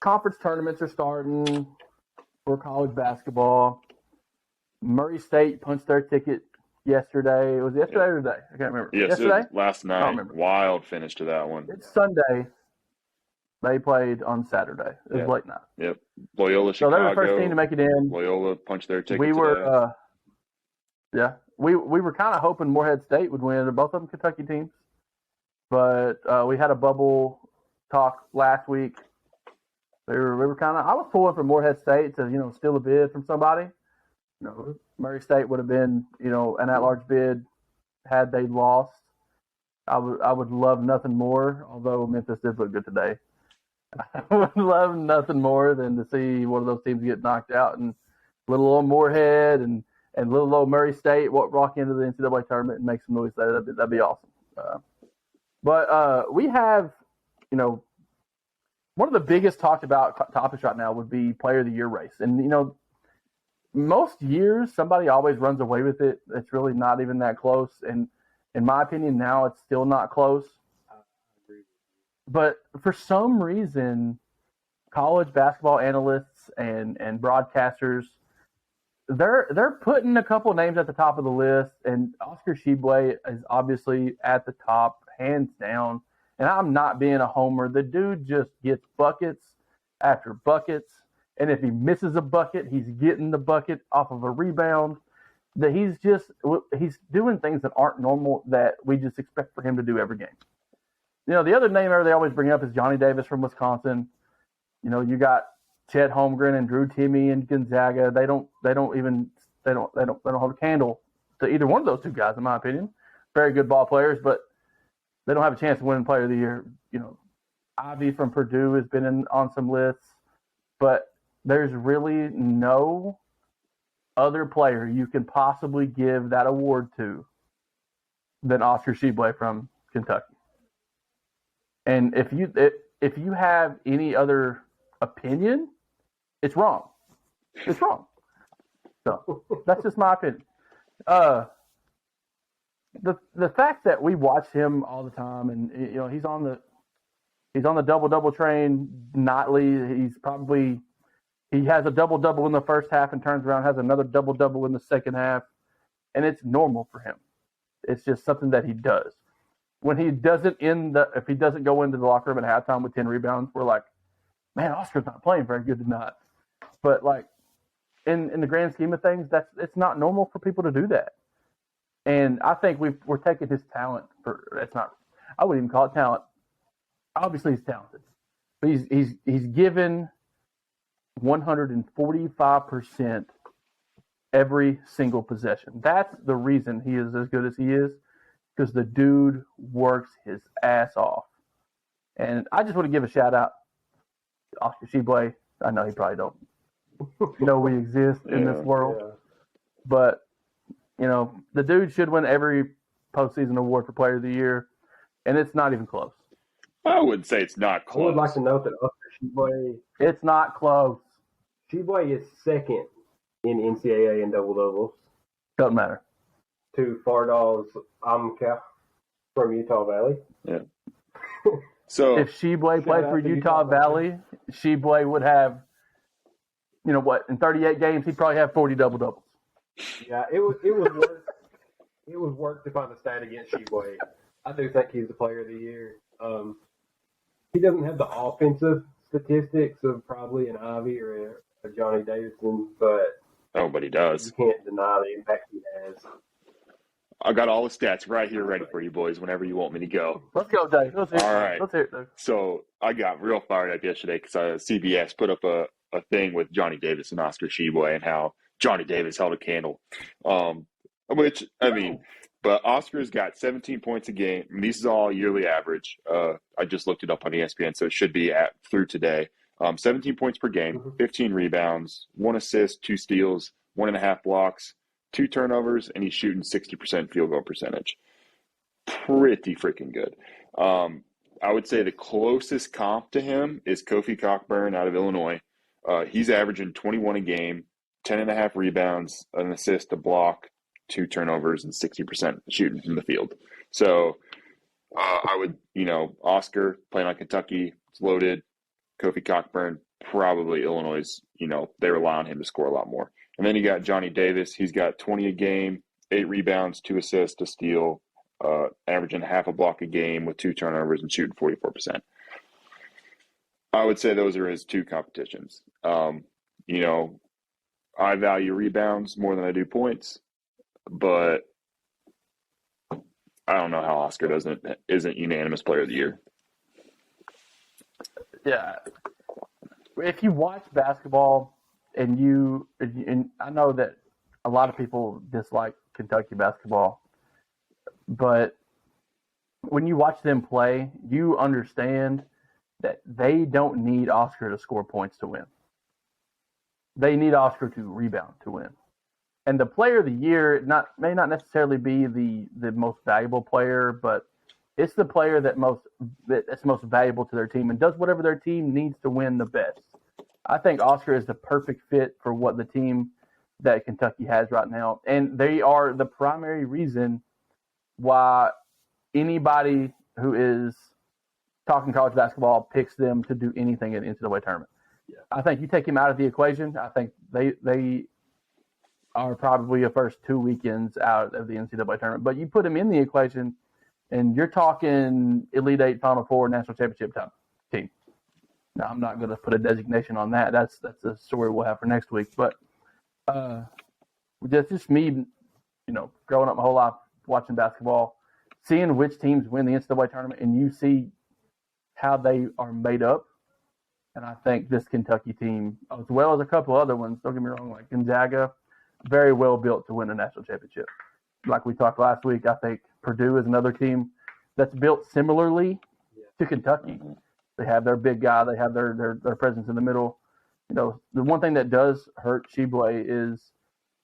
conference tournaments are starting for college basketball. Murray State punched their ticket yesterday. Was it yesterday or today? I can't remember. Yes, yesterday? Last night. Wild finish to that one. It's Sunday. They played on Saturday. It was late night. Yep. Loyola Chicago. So they were the first team to make it in. Loyola punched their ticket We were, we were kind of hoping Morehead State would win. Both of them Kentucky teams. But we had a bubble talk last week. We were kind of – I was pulling for Morehead State to, steal a bid from somebody. Murray State would have been, an at-large bid had they lost. I would love nothing more, although Memphis did look good today. I would love nothing more than to see one of those teams get knocked out, and little old Morehead and little old Murray State walk into the NCAA tournament and make some noise there. That'd be awesome. But we have, one of the biggest talked about topics right now would be Player of the Year race. And, most years somebody always runs away with it. It's really not even that close. And in my opinion, now it's still not close. But for some reason, college basketball analysts and broadcasters, they're putting a couple of names at the top of the list, and Oscar Tshiebwe is obviously at the top, hands down. And I'm not being a homer. The dude just gets buckets after buckets, and if he misses a bucket, he's getting the bucket off of a rebound. That he's doing things that aren't normal that we just expect for him to do every game. The other name they always bring up is Johnny Davis from Wisconsin. You got Chet Holmgren and Drew Timme and Gonzaga. They don't hold a candle to either one of those two guys, in my opinion. Very good ball players, but they don't have a chance to win Player of the Year. Ivy from Purdue has been on some lists, but there's really no other player you can possibly give that award to than Oscar Tshiebwe from Kentucky. And if you have any other opinion, it's wrong. It's wrong. So that's just my opinion. The fact that we watch him all the time, and he's on the double train nightly. He has a double in the first half and turns around, has another double in the second half, and it's normal for him. It's just something that he does. When he doesn't if he doesn't go into the locker room at halftime with 10 rebounds, we're like, man, Oscar's not playing very good tonight. But in the grand scheme of things, it's not normal for people to do that. And I think we're taking his talent I wouldn't even call it talent. Obviously he's talented. But he's given 145% every single possession. That's the reason he is as good as he is, because the dude works his ass off. And I just want to give a shout out to Oscar Tshiebwe. I know he probably don't know we exist in this world. But, the dude should win every postseason award for Player of the Year, and it's not even close. I would say it's not close. I would like to note that Oscar Tshiebwe... It's not close. Tshiebwe is second in NCAA in double-doubles. Doesn't matter. To Fardal's Amka from Utah Valley. Yeah. So if Tshiebwe played for Utah Valley, Tshiebwe would have, in 38 games, he'd probably have 40 double-doubles. Yeah, it was work to find a stat against Tshiebwe. I do think he's the Player of the Year. He doesn't have the offensive statistics of probably an Ivy or a Johnny Davidson, but he does. You can't deny the impact he has. I got all the stats right here ready for you boys whenever you want me to go. Let's go, Dave. Let's hear it, Dave. So I got real fired up yesterday because CBS put up a thing with Johnny Davis and Oscar Tshiebwe and how Johnny Davis held a candle. But Oscar's got 17 points a game. This is all yearly average. I just looked it up on ESPN, so it should be through today. 17 points per game, 15 rebounds, 1 assist, 2 steals, 1.5 blocks, 2 turnovers, and he's shooting 60% field goal percentage. Pretty freaking good. I would say the closest comp to him is Kofi Cockburn out of Illinois. He's averaging 21 a game, 10.5 rebounds, an assist, a block, 2 turnovers, and 60% shooting from the field. So I would, Oscar playing on Kentucky, it's loaded. Kofi Cockburn, probably Illinois, they rely on him to score a lot more. And then you got Johnny Davis. He's got 20 a game, 8 rebounds, 2 assists, a steal, averaging half a block a game with 2 turnovers and shooting 44%. I would say those are his 2 competitions. I value rebounds more than I do points, but I don't know how Oscar isn't unanimous player of the year. Yeah. If you watch basketball and I know that a lot of people dislike Kentucky basketball, but when you watch them play, you understand that they don't need Oscar to score points to win. They need Oscar to rebound to win. And the player of the year may not necessarily be the most valuable player, but it's the player that's most valuable to their team and does whatever their team needs to win the best. I think Oscar is the perfect fit for what the team that Kentucky has right now. And they are the primary reason why anybody who is talking college basketball picks them to do anything in the NCAA tournament. Yeah. I think you take him out of the equation, I think they are probably the first 2 weekends out of the NCAA tournament. But you put him in the equation, and you're talking Elite Eight, Final Four, National Championship type team. Now, I'm not going to put a designation on that. That's a story we'll have for next week. But just me, growing up my whole life watching basketball, seeing which teams win the NCAA tournament, and you see how they are made up. And I think this Kentucky team, as well as a couple other ones, don't get me wrong, like Gonzaga, very well built to win a national championship. Like we talked last week, I think Purdue is another team that's built similarly to Kentucky. They have their big guy. They have their presence in the middle. The one thing that does hurt Tshiebwe is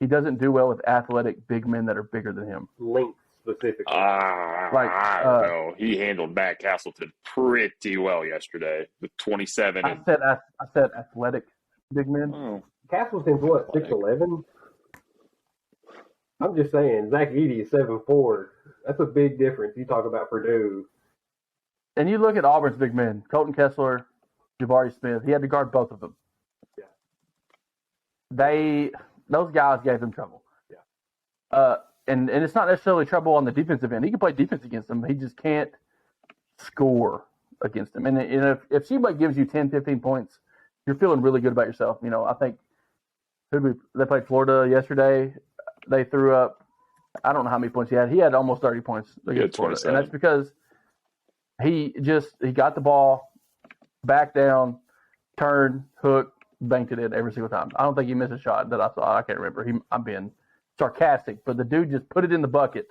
he doesn't do well with athletic big men that are bigger than him. Length specifically. I don't know. He handled Matt Castleton pretty well yesterday with 27. I said athletic big men. Oh. Castleton's what, 6'11"? I'm just saying, Zach Edey is 7'4". That's a big difference. You talk about Purdue. And you look at Auburn's big men, Colton Kessler, Jabari Smith. He had to guard both of them. Yeah. Those guys gave them trouble. Yeah. And it's not necessarily trouble on the defensive end. He can play defense against them. He just can't score against them. And if Tshiebwe gives you 10, 15 points, you're feeling really good about yourself. I think they played Florida yesterday. They threw up, I don't know how many points he had. He had almost 30 points against Florida. And that's because he got the ball, backed down, turned, hooked, banked it in every single time. I don't think he missed a shot that I saw. I can't remember. I'm being sarcastic, but the dude just put it in the bucket.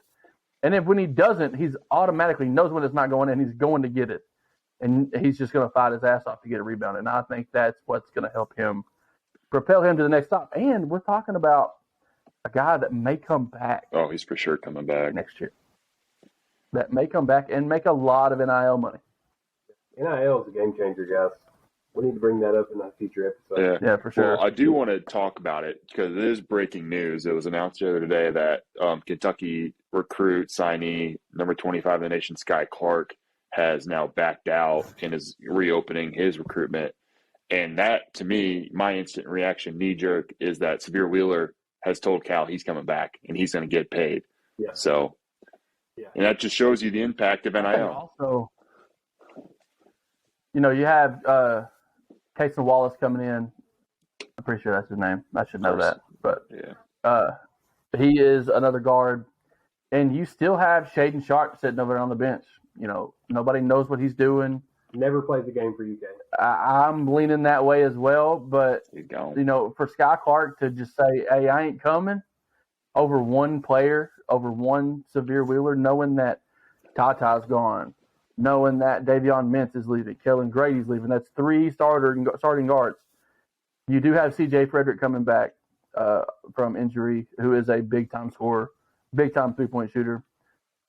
And then when he doesn't, he's automatically knows when it's not going in. He's going to get it. And he's just going to fight his ass off to get a rebound. And I think that's what's going to help him propel him to the next stop. And we're talking about a guy that may come back. Oh, he's for sure coming back next year. That may come back and make a lot of NIL money. NIL is a game changer, guys. We need to bring that up in a future episode. Yeah, for sure. Well, I do want to talk about it because it is breaking news. It was announced the other day that Kentucky recruit signee number 25 in the nation, Sky Clark, has now backed out and is reopening his recruitment. And that, to me, my instant reaction, knee-jerk, is that Severe Wheeler has told Cal he's coming back and he's going to get paid. Yeah. So, and that just shows you the impact of NIL. Also, you have Kason Wallace coming in. I'm pretty sure that's his name. I should know that. But he is another guard. And you still have Shaden Sharp sitting over there on the bench. Nobody knows what he's doing. Never played the game for UK. I'm leaning that way as well. But, you for Sky Clark to just say, hey, I ain't coming over one player, over one Severe Wheeler, knowing that Tata's gone, knowing that Davion Mintz is leaving, Kellen Grady's leaving. That's 3 starting guards. You do have C.J. Frederick coming back from injury, who is a big-time scorer, big-time three-point shooter.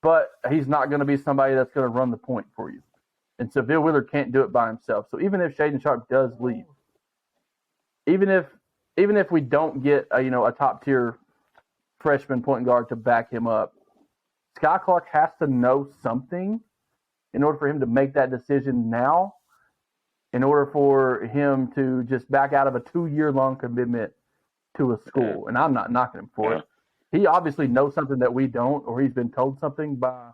But he's not going to be somebody that's going to run the point for you. And Severe Wheeler can't do it by himself. So even if Shaden Sharp does leave, even if we don't get a top-tier freshman point guard to back him up, Sky Clark has to know something in order for him to make that decision now in order for him to just back out of a 2-year-long commitment to a school. And I'm not knocking him for it. He obviously knows something that we don't, or he's been told something by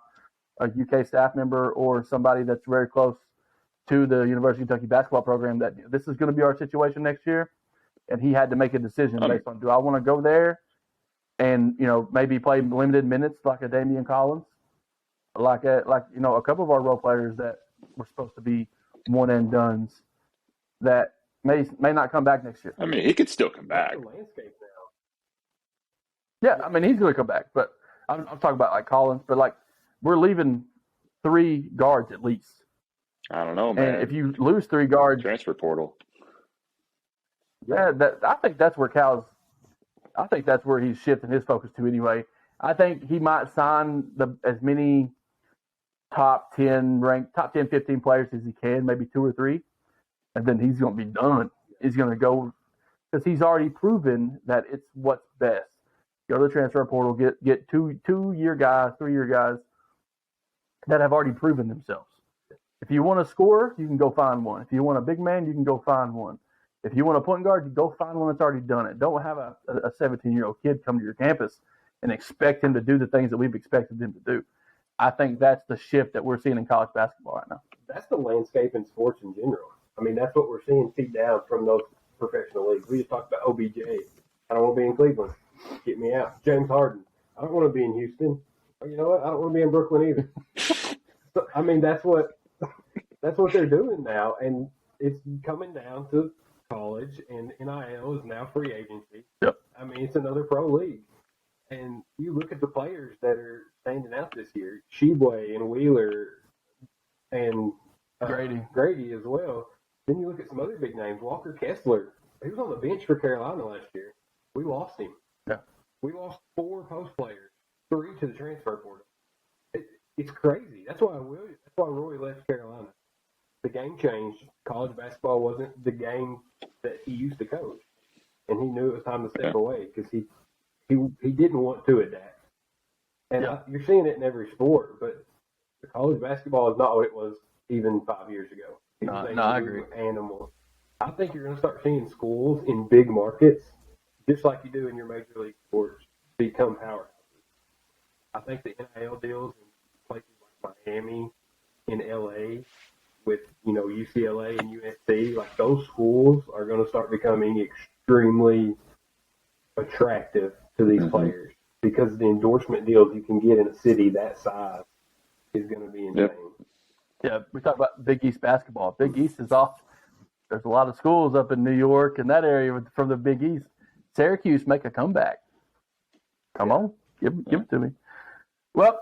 a UK staff member or somebody that's very close to the University of Kentucky basketball program that this is going to be our situation next year. And he had to make a decision based on, do I want to go there and, maybe play limited minutes like a Damian Collins, like a couple of our role players that were supposed to be one and dones that may not come back next year. I mean, he could still come back. The landscape now. Yeah, I mean, he's going to come back, but I'm talking about like Collins, but like we're leaving 3 guards at least. I don't know, man. And if you lose 3 guards, transfer portal. Yeah, I think that's where he's shifting his focus to anyway. I think he might sign as many top 10, 15 players as he can, maybe 2 or 3, and then he's going to be done. He's going to go because he's already proven that it's what's best. Go to the transfer portal, get 2-year guys, 3-year guys that have already proven themselves. If you want a scorer, you can go find one. If you want a big man, you can go find one. If you want a point guard, you go find one that's already done it. Don't have a 17-year-old kid come to your campus and expect him to do the things that we've expected him to do. I think that's the shift that we're seeing in college basketball right now. That's the landscape in sports in general. I mean, that's what we're seeing feed down from those professional leagues. We just talked about OBJ. I don't want to be in Cleveland. Get me out. James Harden. I don't want to be in Houston. Or you know what? I don't want to be in Brooklyn either. So, I mean, that's what they're doing now, and it's coming down to college, and NIL is now free agency. Yep. I mean, it's another pro league. And you look at the players that are standing out this year, Tshiebwe and Wheeler and Grady as well. Then you look at some other big names, Walker Kessler. He was on the bench for Carolina last year. We lost him. Yeah. We lost 4 post players, 3 to the transfer portal. It's crazy. That's why Roy left Carolina. The game changed. College basketball wasn't the game that he used to coach, and he knew it was time to step away because he didn't want to adapt. And you're seeing it in every sport, but the college basketball is not what it was even 5 years ago. No, I agree. Animal. I think you're going to start seeing schools in big markets, just like you do in your major league sports, become powerhouses. I think the NIL deals in places like Miami, in LA, with UCLA and USC, like those schools are going to start becoming extremely attractive to these players because the endorsement deals you can get in a city that size is going to be insane. Yeah, we talk about Big East basketball. Big East is off. There's a lot of schools up in New York and that area from the Big East. Syracuse make a comeback. Come on, give it to me. Well,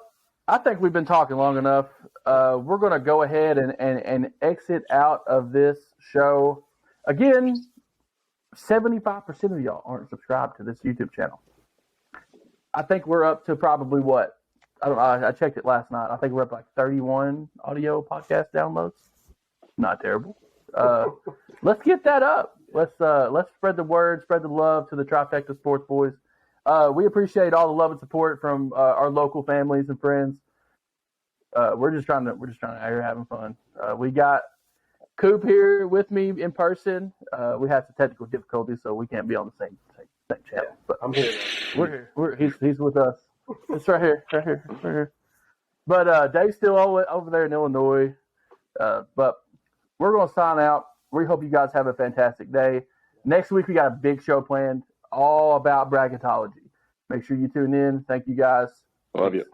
I think we've been talking long enough. We're going to go ahead and exit out of this show. Again, 75% of y'all aren't subscribed to this YouTube channel. I think we're up to probably what? I don't know. I checked it last night. I think we're up like 31 audio podcast downloads. Not terrible. Let's get that up. Let's spread the word, spread the love to the Trifecta Sports Boys. We appreciate all the love and support from our local families and friends. We're just trying to out here having fun. We got Coop here with me in person. We had some technical difficulties, so we can't be on the same channel. But I'm here. We're here. He's with us. It's right here. But Dave's still over there in Illinois. But we're going to sign out. We hope you guys have a fantastic day. Next week we got a big show planned, all about bracketology. Make sure you tune in. Thank you guys. Love you.